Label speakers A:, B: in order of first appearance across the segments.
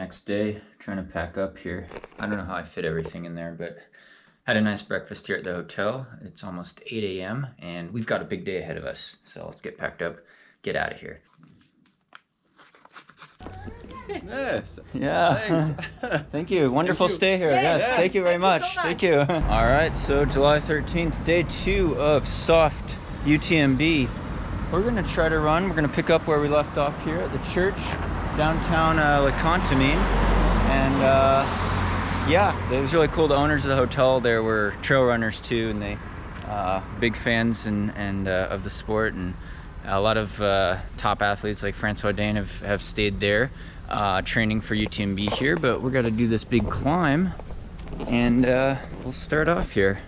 A: next day, trying to pack up here. I don't know how I fit everything in there, but had a nice breakfast here at the hotel. It's almost 8 a.m. and we've got a big day ahead of us. So let's get packed up, get out of here.
B: Yes.
A: Yeah.
B: Thanks.
A: Thank you. Wonderful stay here. Yes. Thank you very much. Thank you. All right. So July 13th, day 2 of soft UTMB. We're gonna try to run. We're gonna pick up where we left off here at the church, downtown Contamines, and yeah, it was really cool. The owners of the hotel there were trail runners too, and they big fans and of the sport, and a lot of top athletes like Francois Dane have stayed there training for UTMB here. But we're gonna do this big climb, and we'll start off here.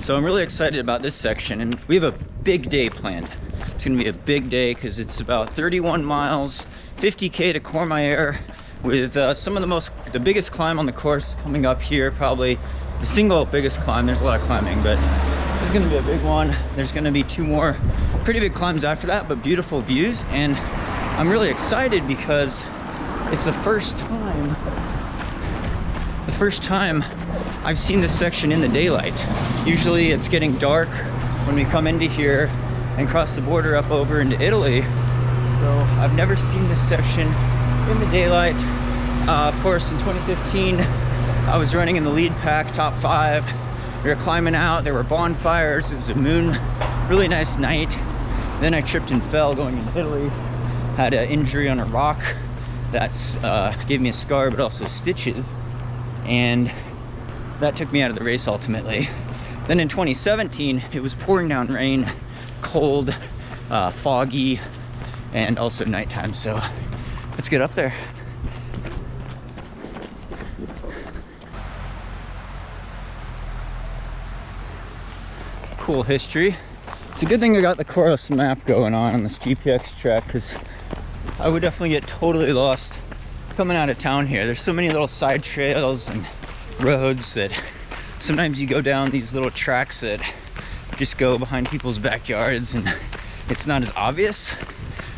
A: So I'm really excited about this section, and we have a big day planned. It's gonna be a big day because it's about 31 miles, 50K to Courmayeur, with some of the biggest climb on the course coming up here, probably the single biggest climb. There's a lot of climbing, but this is gonna be a big one. There's gonna be 2 more pretty big climbs after that, but beautiful views. And I'm really excited because it's the first time I've seen this section in the daylight. Usually it's getting dark when we come into here and cross the border up over into Italy. So I've never seen this section in the daylight. Of course, in 2015, I was running in the lead pack, top 5. We were climbing out, there were bonfires, it was a really nice night. Then I tripped and fell going into Italy. Had an injury on a rock that's gave me a scar, but also stitches. And that took me out of the race ultimately. Then in 2017, it was pouring down rain, cold, foggy, and also nighttime. So let's get up there. Cool history. It's a good thing I got the course map going on this GPX track, because I would definitely get totally lost coming out of town here. There's so many little side trails and roads that sometimes you go down these little tracks that just go behind people's backyards, and it's not as obvious,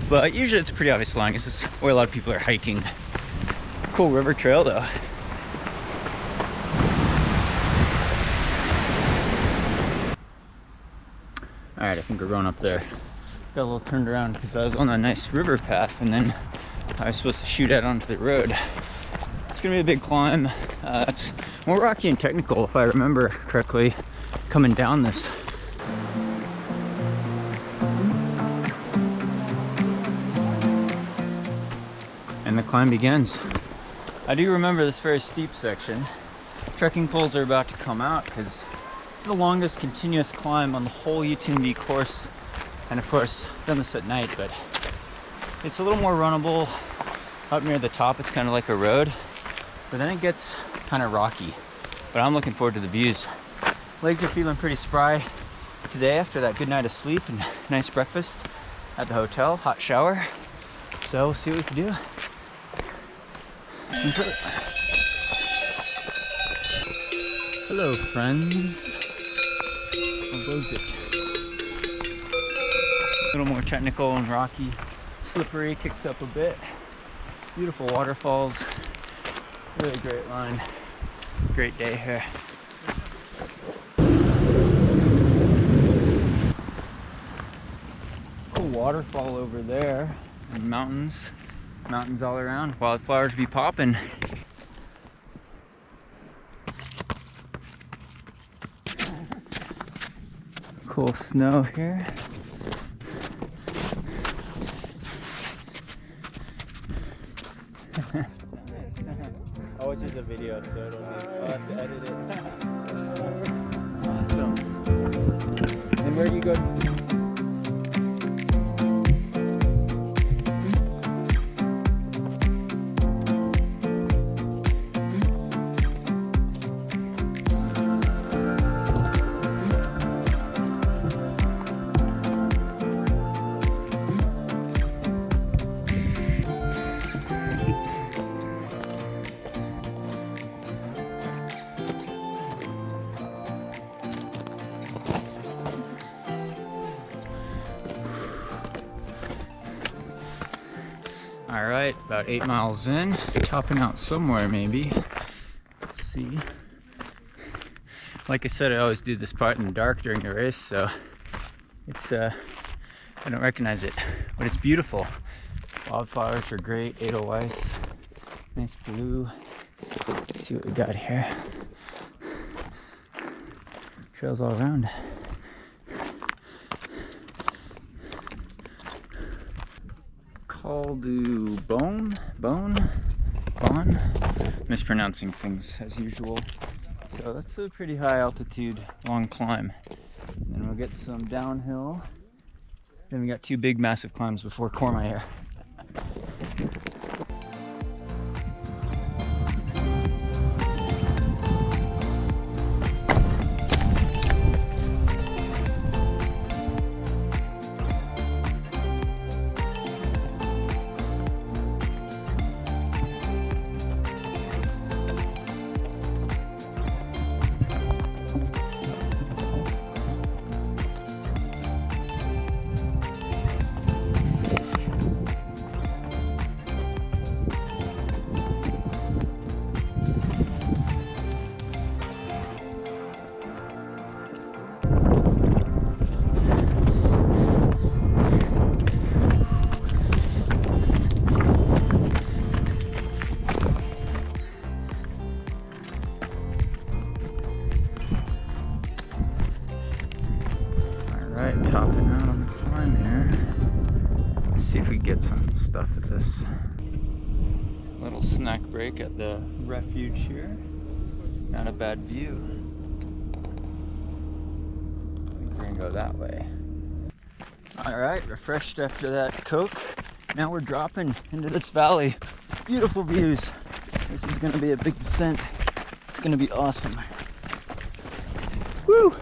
A: but usually it's a pretty obvious line. It's just where a lot of people are hiking. Cool river trail though. All right, I think we're going up there. Got a little turned around because I was on a nice river path, and then I was supposed to shoot out onto the road. It's gonna be a big climb. It's more rocky and technical, if I remember correctly, coming down this. And the climb begins. I do remember this very steep section. Trekking poles are about to come out because it's the longest continuous climb on the whole UTMB course. And of course, I've done this at night, but it's a little more runnable. Up near the top, it's kind of like a road, but then it gets kind of rocky. But I'm looking forward to the views. Legs are feeling pretty spry today after that good night of sleep and nice breakfast at the hotel, hot shower. So we'll see what we can do. Hello, friends. How goes it? A little more technical and rocky, slippery, kicks up a bit. Beautiful waterfalls. Really great line. Great day here. Cool waterfall over there, and mountains all around. Wildflowers be popping. Cool snow here. Oh, it's just a video, so I'll have to edit it. Awesome. And where do you go? All right, about 8 miles in, topping out somewhere maybe. Let's see. Like I said, I always do this part in the dark during the race, so it's I don't recognize it, but it's beautiful. Wildflowers are great, edelweiss, nice blue. Let's see what we got here. Trails all around. Col du Bon, mispronouncing things as usual. So that's a pretty high altitude, long climb. And then we'll get some downhill. Then we got 2 big massive climbs before Courmayeur. Alright, topping out on the climb here. Let's see if we get some stuff at this little snack break at the refuge here. Not a bad view. I think we're gonna go that way. Alright, refreshed after that Coke. Now we're dropping into this valley. Beautiful views. This is gonna be a big descent. It's gonna be awesome. Woo!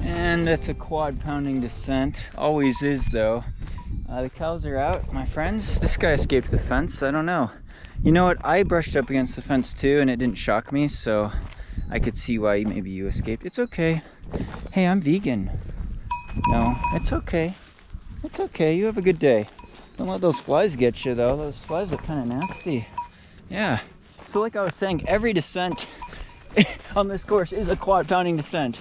A: And it's a quad pounding descent. Always is though. The cows are out, my friends. This guy escaped the fence, I don't know. You know what, I brushed up against the fence too and it didn't shock me, so I could see why maybe you escaped. It's okay. Hey, I'm vegan. No, it's okay. It's okay, you have a good day. Don't let those flies get you though. Those flies are kind of nasty. Yeah, so like I was saying, every descent on this course is a quad pounding descent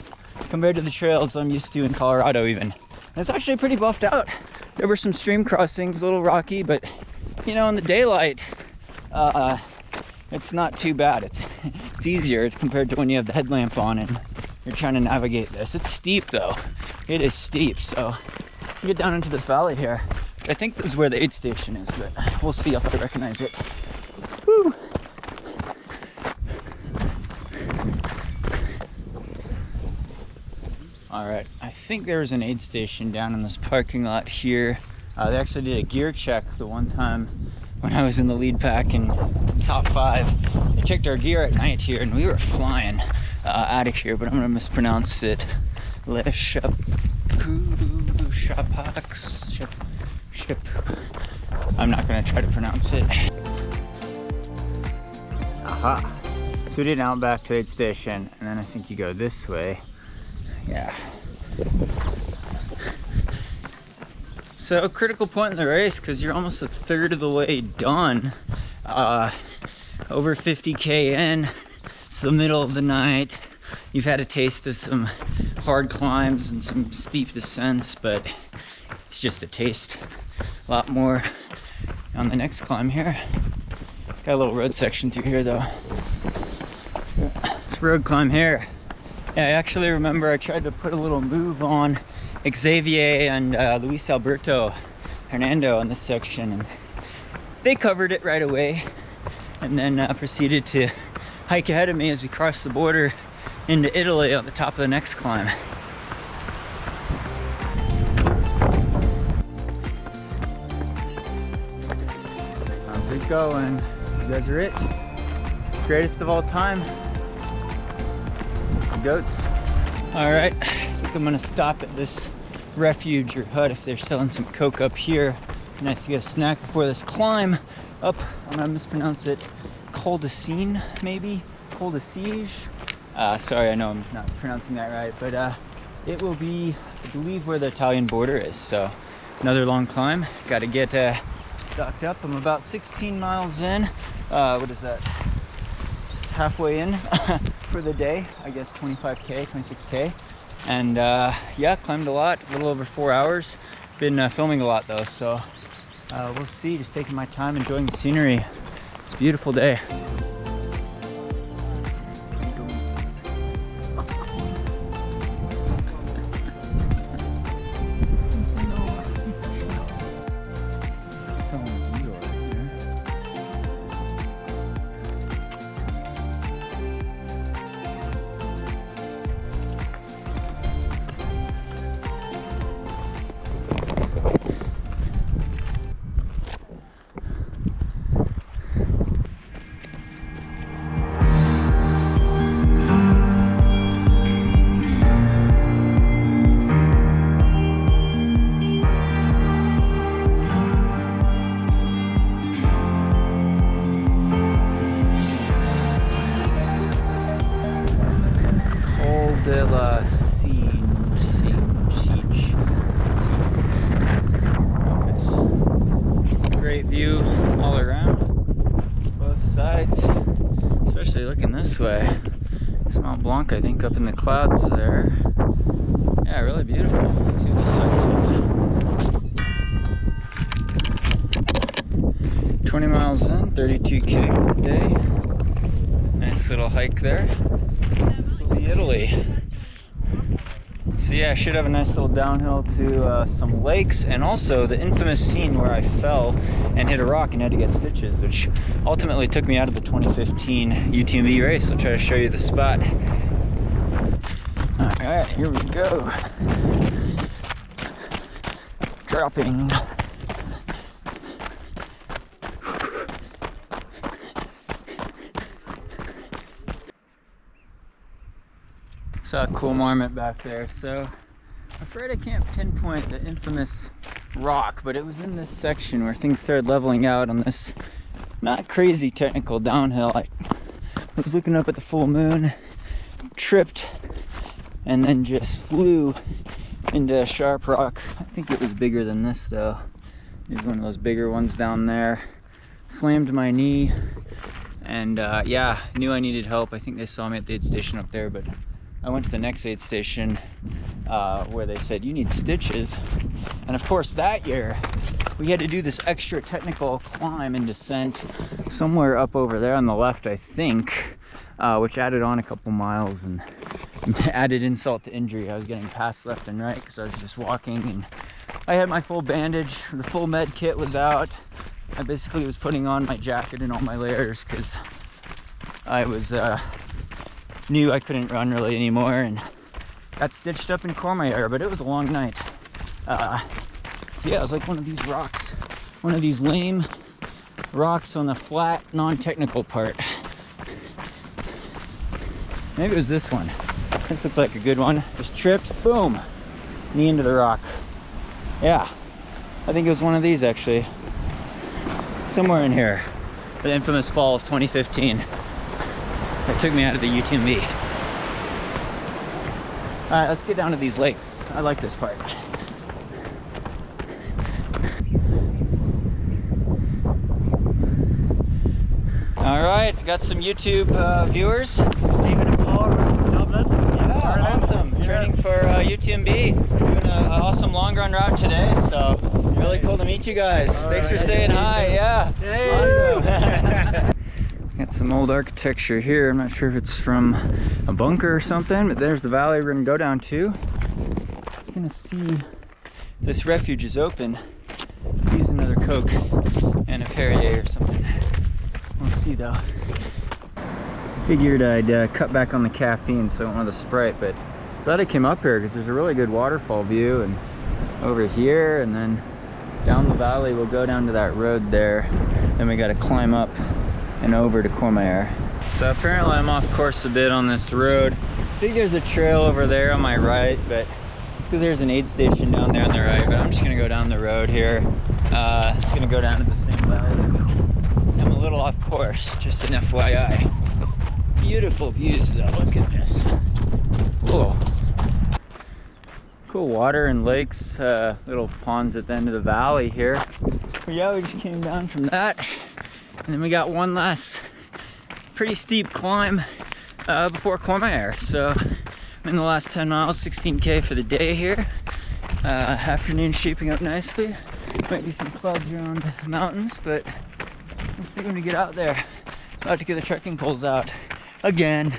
A: compared to the trails I'm used to in Colorado even. And it's actually pretty buffed out. There were some stream crossings, a little rocky, but you know, in the daylight, it's not too bad. It's easier compared to when you have the headlamp on and you're trying to navigate this. It's steep though. It is steep, so you get down into this valley here. I think this is where the aid station is, but we'll see if I recognize it. Woo! Alright, I think there was an aid station down in this parking lot here. They actually did a gear check the one time when I was in the lead pack in top 5. They checked our gear at night here and we were flying out of here, but I'm going to mispronounce it. Le Ship. I'm not going to try to pronounce it. Aha! So we did out back to the aid station and then I think you go this way. Yeah. So a critical point in the race because you're almost a third of the way done. Over 50K in. It's the middle of the night. You've had a taste of some hard climbs and some steep descents, but it's just a taste. A lot more on the next climb here. Got a little road section through here though. This road climb here. Yeah, I actually remember I tried to put a little move on Xavier and Luis Alberto Hernando on this section, and they covered it right away and then proceeded to hike ahead of me as we crossed the border into Italy on the top of the next climb. How's it going? You guys are it? Greatest of all time. Goats. All right, I think I'm gonna stop at this refuge or hut if they're selling some Coke up here. Nice to get a snack before this climb up, I'm gonna mispronounce it, Col de Seine, maybe? Col de Siege? Sorry, I know I'm not pronouncing that right, but it will be, I believe, where the Italian border is. So another long climb, gotta get stocked up. I'm about 16 miles in. What is that? Just halfway in for the day, I guess 25K, 26K. And yeah, climbed a lot, a little over 4 hours. Been filming a lot though, so we'll see. Just taking my time, enjoying the scenery. It's a beautiful day. De la Siege. It's a great view all around, both sides, especially looking this way. It's Mont Blanc, I think, up in the clouds there. Yeah, really beautiful. Let's see what the sun says. 20 miles in, 32K for the day. Nice little hike there. This will be Italy. So yeah, I should have a nice little downhill to some lakes, and also the infamous scene where I fell and hit a rock and had to get stitches, which ultimately took me out of the 2015 UTMB race. I'll try to show you the spot. All right, here we go. Dropping. Saw a cool marmot back there, so I'm afraid I can't pinpoint the infamous rock, but it was in this section where things started leveling out on this not crazy technical downhill. I was looking up at the full moon, tripped, and then just flew into a sharp rock. I think it was bigger than this though. There's one of those bigger ones down there. Slammed my knee, and yeah, knew I needed help. I think they saw me at the aid station up there, but I went to the next aid station where they said, you need stitches. And of course that year we had to do this extra technical climb and descent somewhere up over there on the left, I think, which added on a couple miles and added insult to injury. I was getting passed left and right because I was just walking, and I had my full bandage, the full med kit was out. I basically was putting on my jacket and all my layers because I was knew I couldn't run really anymore, and got stitched up in Courmayeur, but it was a long night. So yeah, it was like one of these rocks, one of these lame rocks on the flat, non-technical part. Maybe it was this one. This looks like a good one. Just tripped, boom, knee into the rock. Yeah, I think it was one of these actually. Somewhere in here. The infamous fall of 2015. That took me out of the UTMB. All right, let's get down to these lakes. I like this part. All right, got some YouTube viewers.
C: Stephen and Paul from Dublin.
A: Yeah, awesome.
C: Yeah.
A: Training for UTMB. Doing an awesome long run route today. So really cool to meet you guys. Thanks for saying hi. Yeah. Awesome. Got some old architecture here. I'm not sure if it's from a bunker or something, but there's the valley we're gonna go down to. Just gonna see if this refuge is open. Use another Coke and a Perrier or something. We'll see though. Figured I'd cut back on the caffeine so I don't want the Sprite, but glad I came up here because there's a really good waterfall view, and over here and then down the valley. We'll go down to that road there, then we got to climb up and over to Courmayeur. So apparently I'm off course a bit on this road. I think there's a trail over there on my right, but it's because there's an aid station down there on the right, but I'm just gonna go down the road here. It's gonna go down to the same valley. I'm a little off course, just an FYI. Beautiful views though, look at this. Cool. Cool water and lakes, little ponds at the end of the valley here. But yeah, we just came down from that. And then we got one last pretty steep climb before Courmayeur. So I'm in the last 10 miles, 16K for the day here. Afternoon shaping up nicely. Might be some clouds around the mountains, but we'll see when we get out there. About to get the trekking poles out again.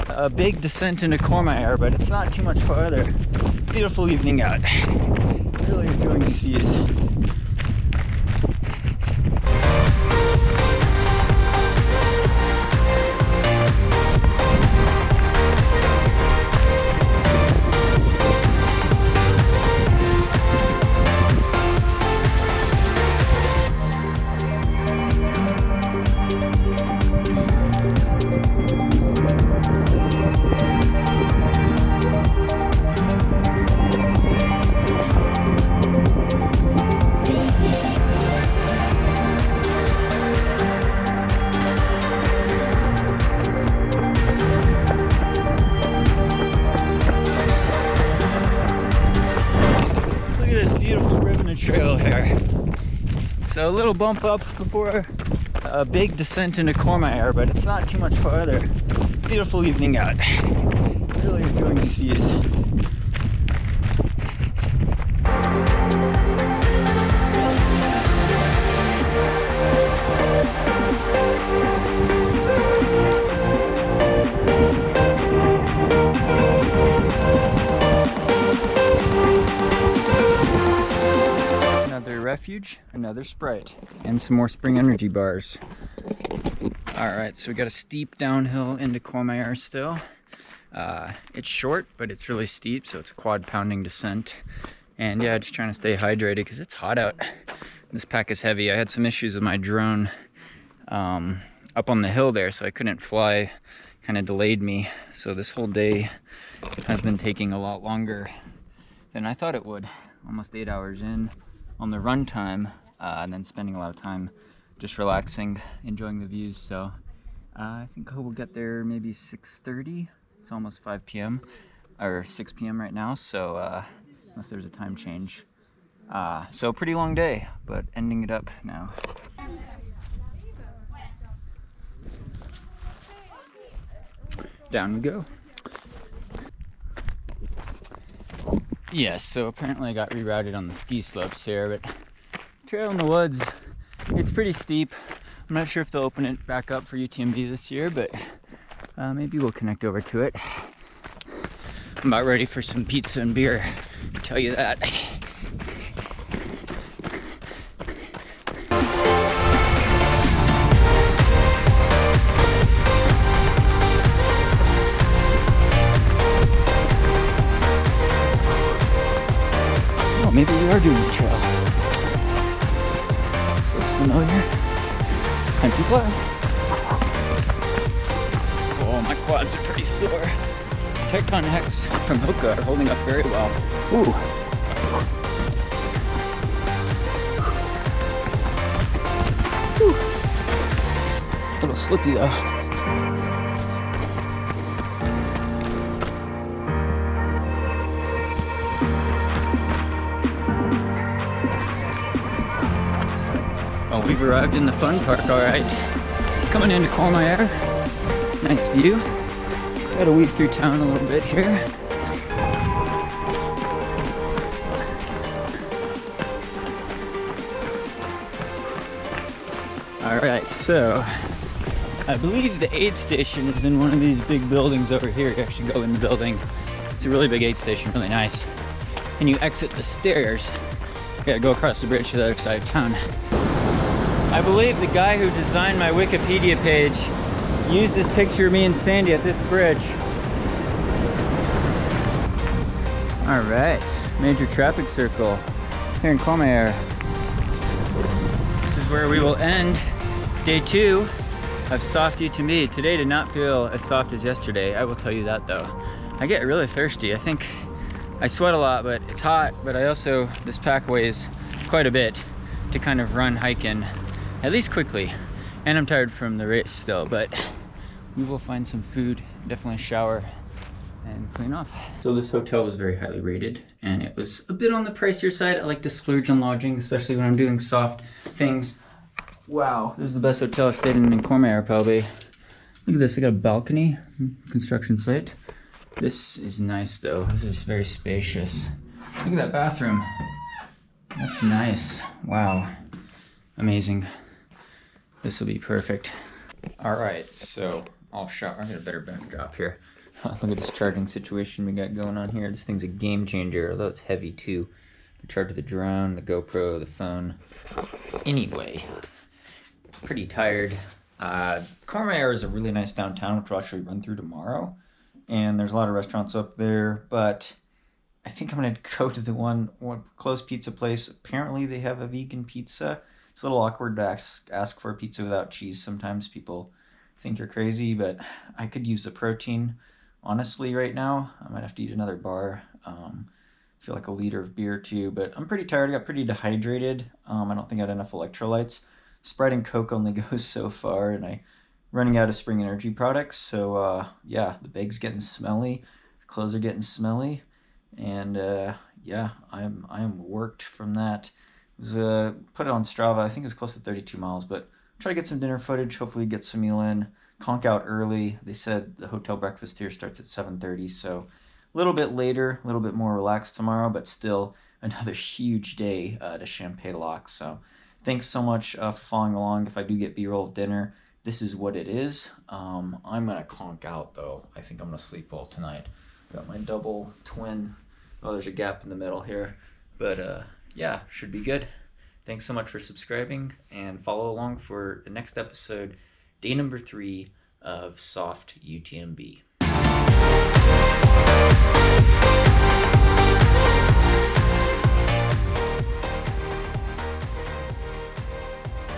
A: A big descent into Courmayeur, but it's not too much farther. Beautiful evening out. Really enjoying these views. Trail here. So a little bump up before a big descent into Courmayeur, but it's not too much farther. Beautiful evening out. Really enjoying these views. Refuge, another Sprite, and some more Spring Energy bars. Alright, so we got a steep downhill into Courmayeur still. It's short, but it's really steep, so it's a quad pounding descent. And yeah, just trying to stay hydrated because it's hot out. This pack is heavy. I had some issues with my drone up on the hill there, so I couldn't fly. Kind of delayed me. So this whole day has been taking a lot longer than I thought it would. Almost 8 hours in on the run time, and then spending a lot of time just relaxing, enjoying the views. So I think we'll get there maybe 6:30. It's almost 5 p.m. or 6 p.m. right now, so unless there's a time change. So pretty long day, but ending it up now. Down we go. Yes, so apparently I got rerouted on the ski slopes here, but trail in the woods, it's pretty steep. I'm not sure if they'll open it back up for UTMB this year, but maybe we'll connect over to it. I'm about ready for some pizza and beer, I can tell you that. Maybe we are doing the trail. This looks familiar. Empty quad. Oh, my quads are pretty sore. Tecton Hex from Hoka are holding up very well. Ooh. Ooh. slippy though. Well, we've arrived in the fun park, all right. Coming into Courmayeur. Nice view. Gotta weave through town a little bit here. Alright, so I believe the aid station is in one of these big buildings over here. You actually go in the building. It's a really big aid station, really nice. And you exit the stairs. You gotta go across the bridge to the other side of town. I believe the guy who designed my Wikipedia page used this picture of me and Sandy at this bridge. Alright, major traffic circle here in Courmayeur. This is where we will end day 2 of soft Utmb. Today did not feel as soft as yesterday, I will tell you that though. I get really thirsty. I think I sweat a lot, but it's hot, but I also, this pack weighs quite a bit to kind of run hiking, at least quickly. And I'm tired from the race still, but we will find some food, definitely shower, and clean off. So this hotel was very highly rated, and it was a bit on the pricier side. I like to splurge on lodging, especially when I'm doing soft things. Wow, this is the best hotel I've stayed in Courmayeur probably. Look at this, I got a balcony, construction site. This is nice though, this is very spacious. Look at that bathroom. That's nice, wow, amazing. This will be perfect. All right, so I'll shower. I'll get a better backdrop here. Look at this charging situation we got going on here. This thing's a game changer, although it's heavy too. The charge of the drone, the GoPro, the phone. Anyway, pretty tired. Courmayeur is a really nice downtown, which we'll actually run through tomorrow. And there's a lot of restaurants up there, but I think I'm gonna go to the one close pizza place. Apparently they have a vegan pizza. It's a little awkward to ask for a pizza without cheese. Sometimes people think you're crazy, but I could use the protein. Honestly, right now, I might have to eat another bar. I feel like a liter of beer too, but I'm pretty tired. I got pretty dehydrated. I don't think I had enough electrolytes. Sprite and Coke only goes so far, and I'm running out of spring energy products. So yeah, the bag's getting smelly, the clothes are getting smelly, and yeah, I am worked from that. It was put it on Strava. I think it was close to 32 miles, but try to get some dinner footage. Hopefully get some meal in. Conk out early. They said the hotel breakfast here starts at 7:30, so a little bit later, a little bit more relaxed tomorrow, but still another huge day to Champagne Lock. So thanks so much for following along. If I do get B-roll of dinner, this is what it is. I'm gonna conk out though. I think I'm gonna sleep well tonight. Got my double twin. Oh, there's a gap in the middle here, but yeah, should be good. Thanks so much for subscribing, and follow along for the next episode, day number 3 of Soft UTMB.